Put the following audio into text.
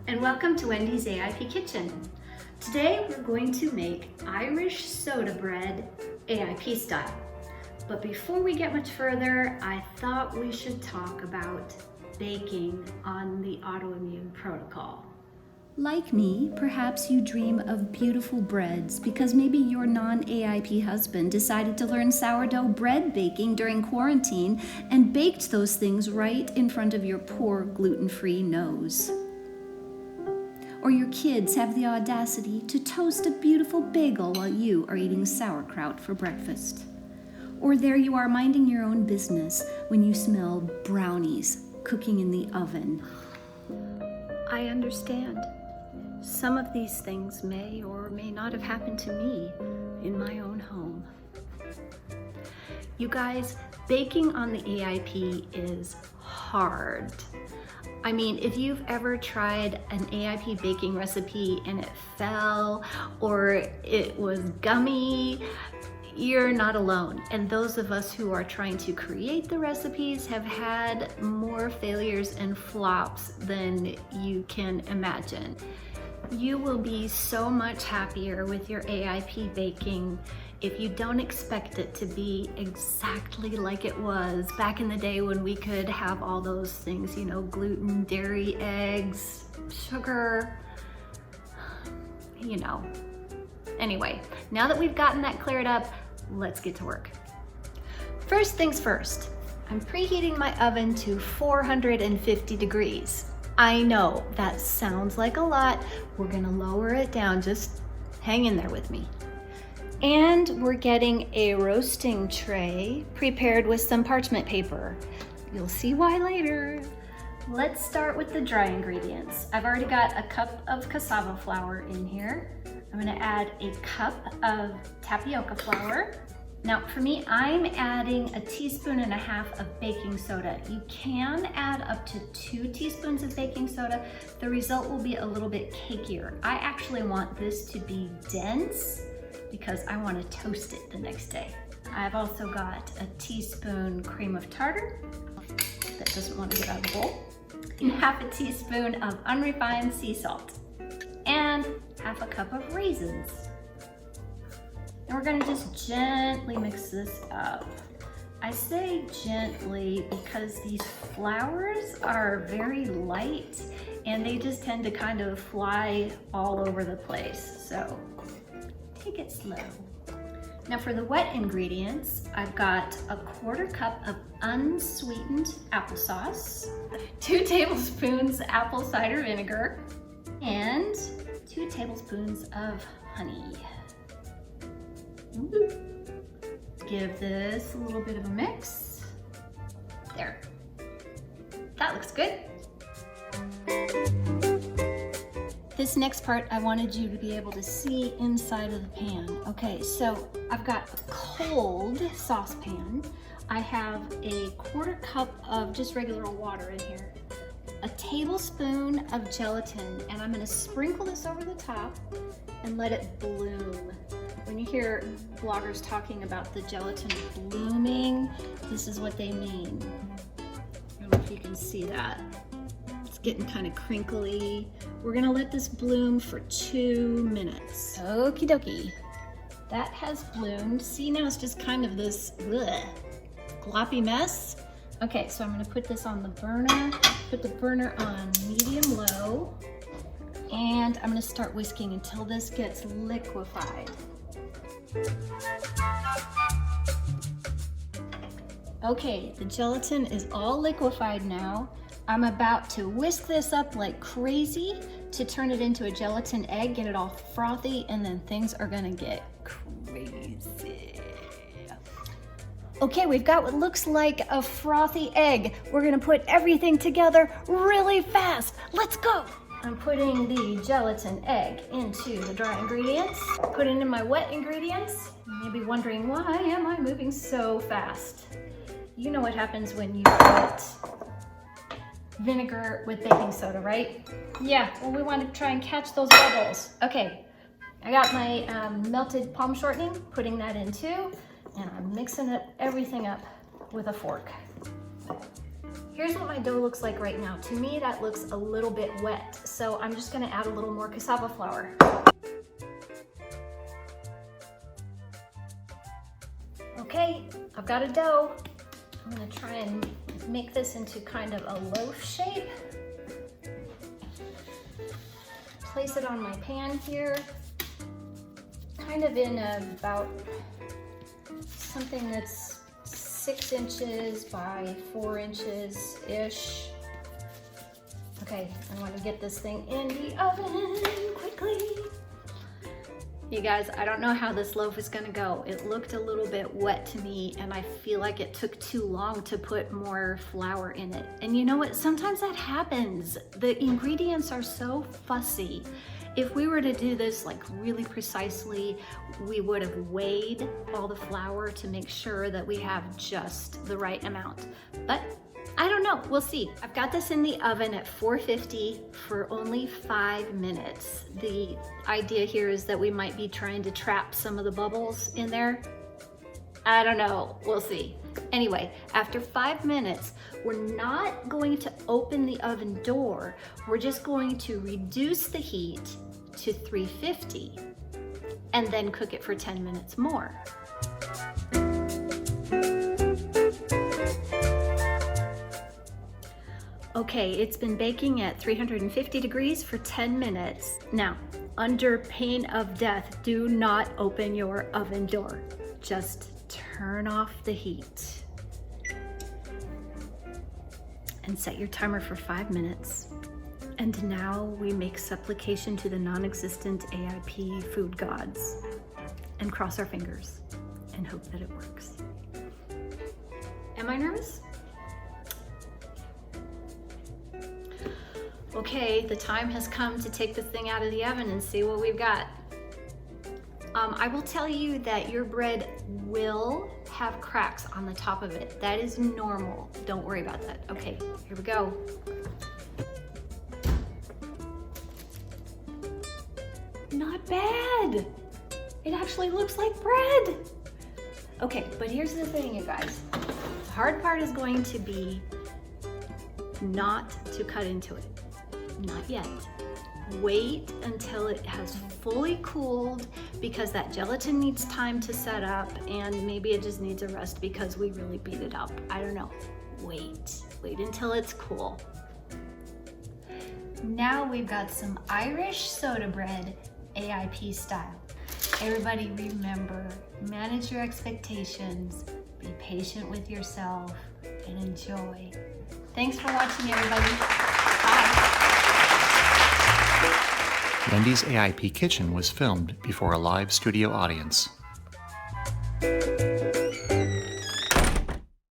and welcome to Wendy's AIP Kitchen. Today we're going to make Irish soda bread AIP style. But before we get much further, I thought we should talk about baking on the autoimmune protocol. Like me, perhaps you dream of beautiful breads because maybe your non-AIP husband decided to learn sourdough bread baking during quarantine and baked those things right in front of your poor gluten-free nose. Or your kids have the audacity to toast a beautiful bagel while you are eating sauerkraut for breakfast. Or there you are minding your own business when you smell brownies cooking in the oven. I understand. Some of these things may or may not have happened to me in my own home. You guys, baking on the AIP is hard. I mean, if you've ever tried an AIP baking recipe and it fell or it was gummy, you're not alone. And those of us who are trying to create the recipes have had more failures and flops than you can imagine. You will be so much happier with your AIP baking if you don't expect it to be exactly like it was back in the day when we could have all those things, you know, gluten, dairy, eggs, sugar, you know. Anyway, now that we've gotten that cleared up, let's get to work. First things first, I'm preheating my oven to 450 degrees. I know that sounds like a lot. We're gonna lower it down, just hang in there with me. And we're getting a roasting tray prepared with some parchment paper. You'll see why later. Let's start with the dry ingredients. I've already got a cup of cassava flour in here. I'm gonna add a cup of tapioca flour. Now for me, I'm adding 1.5 teaspoons of baking soda. You can add up to 2 teaspoons of baking soda. The result will be a little bit cakier. I actually want this to be dense because I want to toast it the next day. I've also got 1 teaspoon cream of tartar that doesn't want to get out of the bowl, and 1/2 teaspoon of unrefined sea salt, and 1/2 cup of raisins. And we're gonna just gently mix this up. I say gently because these flours are very light and they just tend to kind of fly all over the place. So take it slow. Now for the wet ingredients, I've got 1/4 cup of unsweetened applesauce, 2 tablespoons apple cider vinegar, and 2 tablespoons of honey. Give this a little bit of a mix. There. That looks good. This next part, I wanted you to be able to see inside of the pan. Okay, so I've got a cold saucepan. I have 1/4 cup of just regular water in here, 1 tablespoon of gelatin, and I'm gonna sprinkle this over the top and let it bloom. When you hear bloggers talking about the gelatin blooming, this is what they mean. I don't know if you can see that. It's getting kind of crinkly. We're gonna let this bloom for 2 minutes. Okie dokie. That has bloomed. See, now it's just kind of this gloppy mess. Okay, so I'm gonna put this on the burner, put the burner on medium-low, and I'm gonna start whisking until this gets liquefied. Okay, the gelatin is all liquefied now. I'm about to whisk this up like crazy to turn it into a gelatin egg, get it all frothy, and then things are gonna get crazy. Okay, we've got what looks like a frothy egg. We're gonna put everything together really fast. Let's go. I'm putting the gelatin egg into the dry ingredients, putting in my wet ingredients. You may be wondering, why am I moving so fast? You know what happens when you put vinegar with baking soda, right? Yeah, well, we want to try and catch those bubbles. Okay, I got my melted palm shortening, putting that in too, and I'm mixing everything up with a fork. Here's what my dough looks like right now. To me, that looks a little bit wet. So I'm just gonna add a little more cassava flour. Okay, I've got a dough. I'm gonna try and make this into kind of a loaf shape. Place it on my pan here, kind of in about something that's 6 inches by 4 inches-ish. Okay, I want to get this thing in the oven quickly. You guys, I don't know how this loaf is gonna go. It looked a little bit wet to me, and I feel like it took too long to put more flour in it. And you know what? Sometimes that happens. The ingredients are so fussy. If we were to do this like really precisely, we would have weighed all the flour to make sure that we have just the right amount. But I don't know, we'll see. I've got this in the oven at 450 for only 5 minutes. The idea here is that we might be trying to trap some of the bubbles in there. I don't know, we'll see. Anyway, after 5 minutes, we're not going to open the oven door. We're just going to reduce the heat to 350 and then cook it for 10 minutes more. Okay, it's been baking at 350 degrees for 10 minutes. Now, under pain of death, do not open your oven door. Just turn off the heat. And set your timer for 5 minutes. And now we make supplication to the non-existent AIP food gods and cross our fingers and hope that it works. Am I nervous? Okay, the time has come to take this thing out of the oven and see what we've got. I will tell you that your bread will have cracks on the top of it. That is normal. Don't worry about that. Okay, here we go. Not bad. It actually looks like bread. Okay, but here's the thing, you guys. The hard part is going to be not to cut into it. Not yet. Wait until it has fully cooled because that gelatin needs time to set up and maybe it just needs a rest because we really beat it up. I don't know. Wait until it's cool. Now we've got some Irish soda bread, AIP style. Everybody remember, manage your expectations, be patient with yourself, and enjoy. Thanks for watching, everybody. Bye. Wendy's AIP Kitchen was filmed before a live studio audience.